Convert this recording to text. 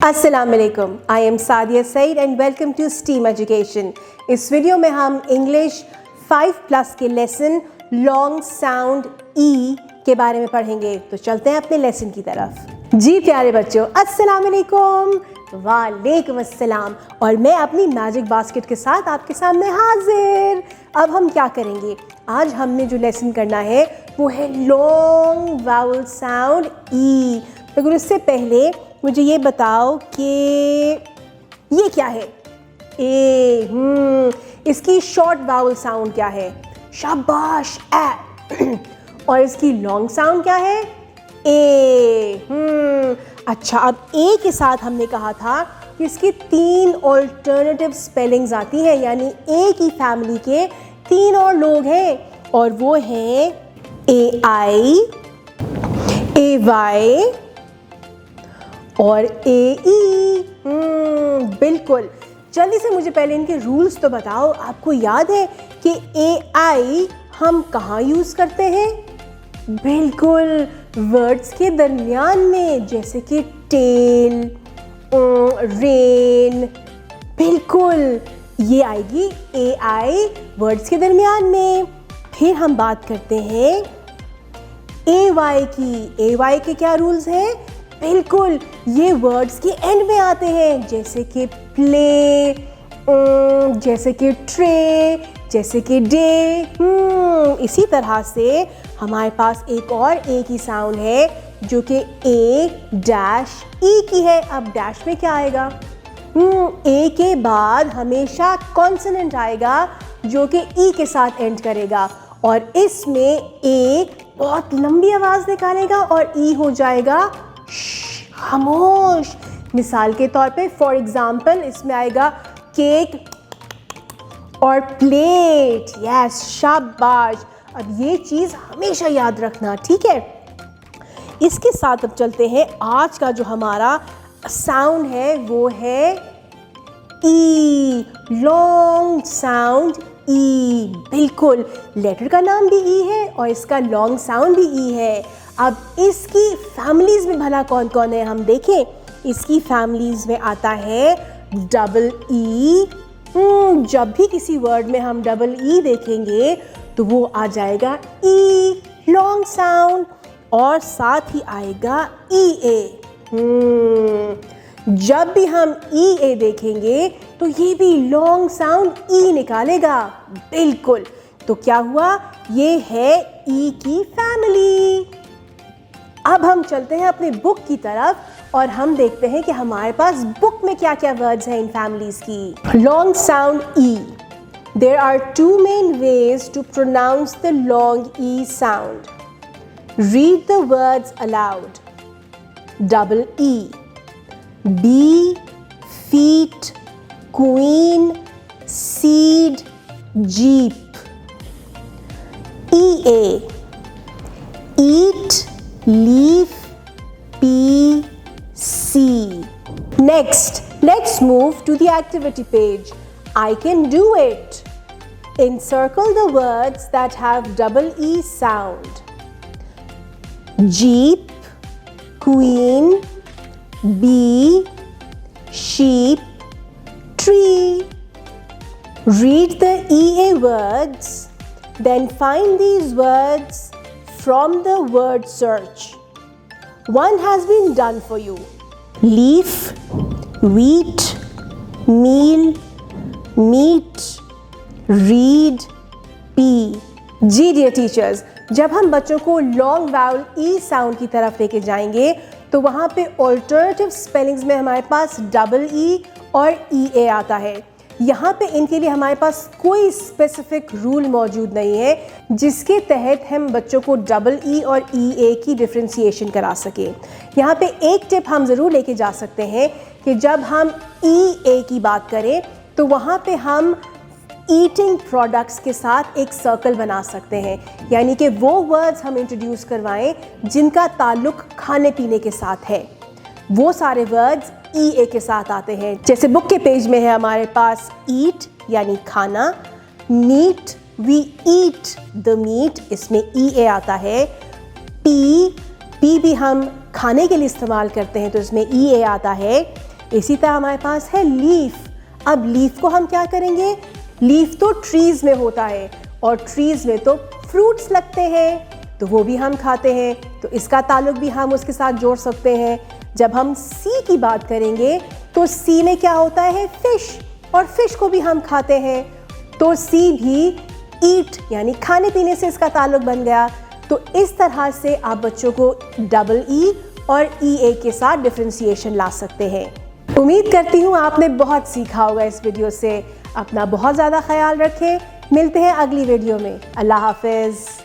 अस्सलाम वालेकुम, I am Sadia Saeed and welcome to STEAM education. इस वीडियो में हम इंग्लिश 5+ के लेसन लॉन्ग साउंड ई के बारे में पढ़ेंगे। तो चलते हैं अपने लेसन की तरफ। जी प्यारे बच्चों, अस्सलाम वालेकुम। वालेकुम अस्सलाम। और मैं अपनी मैजिक बास्केट के साथ आपके सामने हाजिर। अब हम क्या करेंगे, आज हमने जो लेसन करना है वो है लॉन्ग वाउल साउंड ई। मगर उससे पहले मुझे ये बताओ कि ये क्या है। इसकी शॉर्ट वाउल साउंड क्या है? शाबाश, ए। और इसकी लॉन्ग साउंड क्या है? ए। अच्छा, अब ए के साथ हमने कहा था कि इसकी 3 ऑल्टरनेटिव स्पेलिंग्स आती हैं, यानी ए की फैमिली के 3 और लोग हैं, और वो हैं ए आई, ए वाई और ए ई। बिल्कुल। जल्दी से मुझे पहले इनके रूल्स तो बताओ। आपको याद है कि ए आई हम कहाँ यूज़ करते हैं? बिल्कुल, वर्ड्स के दरमियान में, जैसे कि टेल, रेन। बिल्कुल, ये आएगी ए आई वर्ड्स के दरमियान में। फिर हम बात करते हैं ए वाई की। ए वाई के क्या रूल्स हैं? बिल्कुल, ये वर्ड्स के एंड में आते हैं, जैसे कि प्ले, जैसे कि ट्रे, जैसे कि डे। इसी तरह से हमारे पास एक और ए की साउंड है जो कि ए डैश ई की है। अब डैश में क्या आएगा? ए के बाद हमेशा कॉन्सोनेंट आएगा जो कि ई के साथ एंड करेगा, और इसमें ए बहुत लंबी आवाज़ निकालेगा और ई हो जाएगा खामोश। मिसाल के तौर पे, फॉर एग्जाम्पल, इसमें आएगा केक और प्लेट। यस, शाबाश। अब ये चीज़ हमेशा याद रखना, ठीक है। इसके साथ अब चलते हैं, आज का जो हमारा साउंड है वो है ई, लॉन्ग साउंड ई। बिल्कुल, लेटर का नाम भी ई है और इसका लॉन्ग साउंड भी ई है। अब इसकी फैमिलीज में भला कौन कौन है, हम देखें। इसकी फैमिलीज में आता है डबल ई। जब भी किसी वर्ड में हम डबल ई देखेंगे तो वो आ जाएगा ई, लॉन्ग साउंड, और साथ ही आएगा ई ए। जब भी हम ई ए देखेंगे तो ये भी लॉन्ग साउंड ई निकालेगा। बिल्कुल, तो क्या हुआ, ये है ई की फैमिली। अब हम चलते हैं अपने बुक की तरफ और हम देखते हैं कि हमारे पास बुक में क्या क्या वर्ड्स हैं इन फैमिलीज की। Long sound E. There are 2 main ways to pronounce the long E sound. Read the words aloud. Double E, be, feet, queen, seed, jeep. E A, eat, leaf, pea, see. Next, let's move to the activity page. I can do it. Encircle the words that have double E sound. Jeep, queen, bee, sheep, tree. Read the EA words, then find these words from the word search. One has been done for you. Leaf, wheat, meal, meat, reed, pea. Ji dear teachers, जब हम बच्चों को long vowel ई sound की तरफ लेके जाएंगे तो वहाँ पे ऑल्टरनेटिव स्पेलिंग्स में हमारे पास डबल ई और ई ए आता है। यहाँ पे इनके लिए हमारे पास कोई स्पेसिफिक रूल मौजूद नहीं है जिसके तहत हम बच्चों को डबल ई और ई ए की डिफ्रेंशिएशन करा सके। यहाँ पे एक टिप हम ज़रूर लेके जा सकते हैं कि जब हम ई ए की बात करें तो वहाँ पे हम ईटिंग प्रोडक्ट्स के साथ एक सर्कल बना सकते हैं, यानी कि वो वर्ड्स हम इंट्रोड्यूस करवाएं जिनका ताल्लुक खाने पीने के साथ है। वो सारे वर्ड्स ई ए के साथ आते हैं। जैसे बुक के पेज में है हमारे पास ईट यानी खाना, meat, we eat the meat, इसमें ई ए आता है। पी भी हम खाने के लिए इस्तेमाल करते हैं तो इसमें ई ए आता है। इसी तरह हमारे पास है लीफ। अब लीफ को हम क्या करेंगे, लीफ तो ट्रीज में होता है और ट्रीज में तो फ्रूट्स लगते हैं, तो वो भी हम खाते हैं, तो इसका ताल्लुक भी हम उसके साथ जोड़ सकते हैं। जब हम सी की बात करेंगे तो सी में क्या होता है, फिश, और फिश को भी हम खाते हैं, तो सी भी ईट यानी खाने पीने से इसका ताल्लुक बन गया। तो इस तरह से आप बच्चों को डबल ई और ई ए के साथ डिफरेंशिएशन ला सकते हैं। उम्मीद करती हूँ आपने बहुत सीखा होगा इस वीडियो से। अपना बहुत ज़्यादा ख्याल रखें, मिलते हैं अगली वीडियो में। अल्लाह हाफिज़।